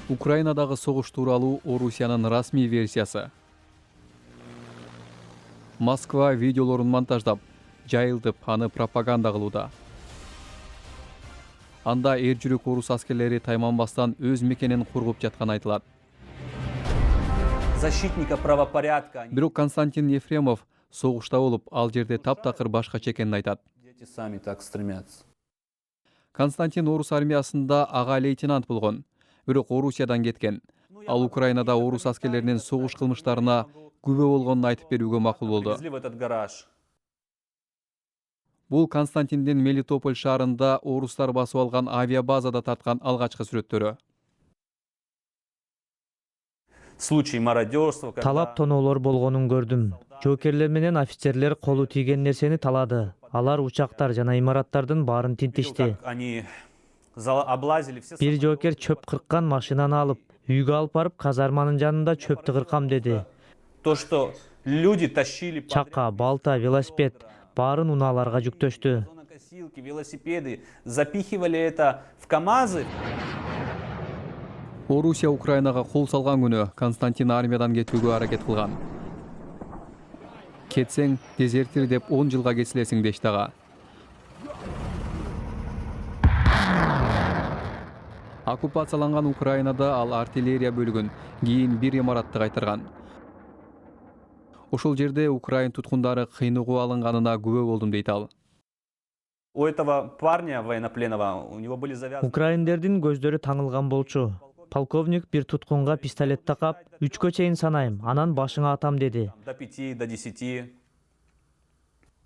Украинадагы согуш тууралуу Орусиянын расмий версиясы. Москва видеолорун монтаждап, жайылтып, аны пропаганда кылууда. Анда эр жүрөк орус аскерлери тайманбастан өз мекенин кургуп жатканы айтылат. Защитника правопорядка. Бирок Константин Ефремов согушта болуп, ал жерде таптакыр башкача экенин айтат. Дети сами так стремятся. Константин орус армиясында ага лейтенант болгон, бирок Орусиядан кеткен. Ал Украинада орус аскерлеринин согуш кылмыштарына күбө болгонун айтып берүүгө макул болду. Привезли в этот гараж. Бул Константиндин Мелитополь шаарында орустар басып алган авиабазада тарткан алгачкы сүрөттөрү. Случай мародерства. Талап тоноолор болгонун көрдүм. Жоокерлер менен офицерлер колу тийген нерсени талады. Алар учактар жана имараттардын баарын тинтишти. Они облазили все. Бир жоокер чөп кырккан машинаны алып, үйгө алып барып казарманын жанында чөптү кыркам деди. То, что люди тащили Чака, балта, велосипед баарын унааларга жүктөштү. Газонокосилки, велосипеды, запихивали это в КАМАЗы. Орусия Украинага кол салган күнү Константин армиядан кетүүгө аракет кылган. Кетсең, дезертир деп 10 жылга кесилесиң дешти ага. Оккупацияланган Украинада ал артиллерия бөлүгүн, кийин бир имаратты кайтарган. Ошол жерде украин туткундары кыйноого алынганына күбө болдум дейт ал. У этого парня военнопленного, у него были завязаны. Украиндердин көздөрү таңылган болчу. Полковник бир туткунга пистолет такап, 3кө чейин санайм, анан башыңа атам деди. До 5, до 10.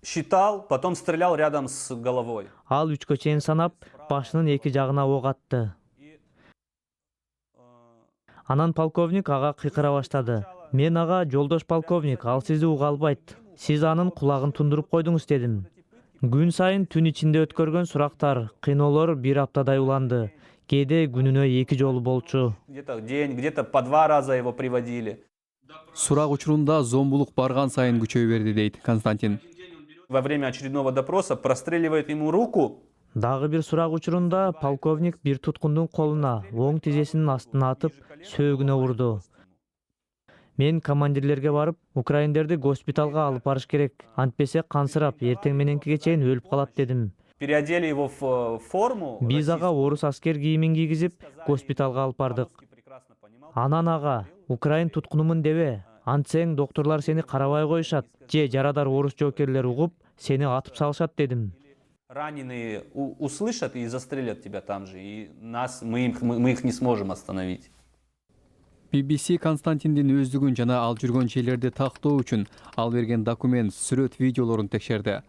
Считал, потом стрелял рядом с головой. Ал 3кө чейин санап, башынын эки жагына ок атты. Анан полковник ага кыйкыра баштады. Мен ага жолдош полковник, ал сизди уга албайт. Сиз анын кулагын тундуруп койдуңуз дедим. Күн сайын түн ичинде өткөргөн сурактар, кыйноолор бир аптадай уланды. Кээде күнүнө 2 жолу болчу. Где-то день, где-то по 2 раза его приводили. Сурак учурунда зомбулук барган сайын күчөй берди дейт Константин. Во время очередного допроса простреливает ему руку. Дагы бир сурак учурунда полковник бир туткундун колуна, оң тизесинин астына атып, сөөгүнө урду. Мен командирлерге барып, украиндерди госпиталга алып барыш керек. Антпесе кансырап, эртең мененкиге чейин өлүп калат дедим. Переодели его в форму. Биз ага орус аскер кийимин кийгизип, госпиталга алып бардык. Анан ага, украин туткунумун дебе, антсең докторлор сени карабай коюшат, же жарадар орус жоокерлер угуп, сени атып салышат дедим. Раненые услышат и застрелят тебя там же. И мы их не сможем остановить. BBC Константиндин өздүгүн жана ал жүргөн жерлерди тактоо үчүн ал берген документ, сүрөт, видеолорун текшерди.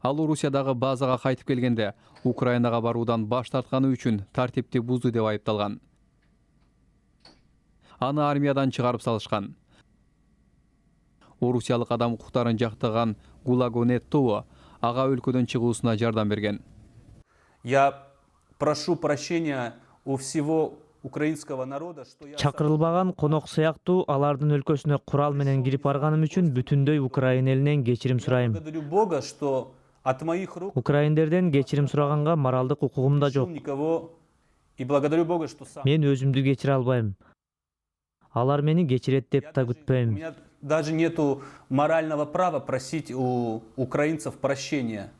Ал Орусиядагы базага кайтып келгенде, Украинага баруудан баш тартканы үчүн тартипти бузду деп айыпталган. Аны армиядан чыгарып салышкан. Орусиялык адам укуктарын жактаган Гулагонет тобу ага өлкөдөн чыгуусуна жардам берген. Я прошу прощения у всего украинского народа, что я... Чакырылбаган конок сыяктуу алардын өлкөсүнө курал менен кирип барганым үчүн бүтүндөй Украин элинен кечирим сурайм. Благодарю Бога, что от моих рук Украиндерден кечирим сураганга моралдык укугум да жок. никого. И благодарю Бога, что сам. Мен өзүмдү кечире албайм. Алар мени кечирет деп да У күтпөйм. меня даже нету морального права просить у украинцев прощения.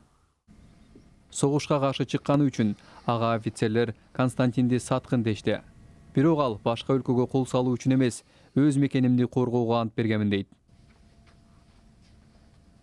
Согушка каршы чыкканы үчүн ага офицерлер Константинди саткын дешти. Бирок ал башка өлкөгө кол салуу үчүн эмес, өз мекенимди коргоого ант бергенмин дейт.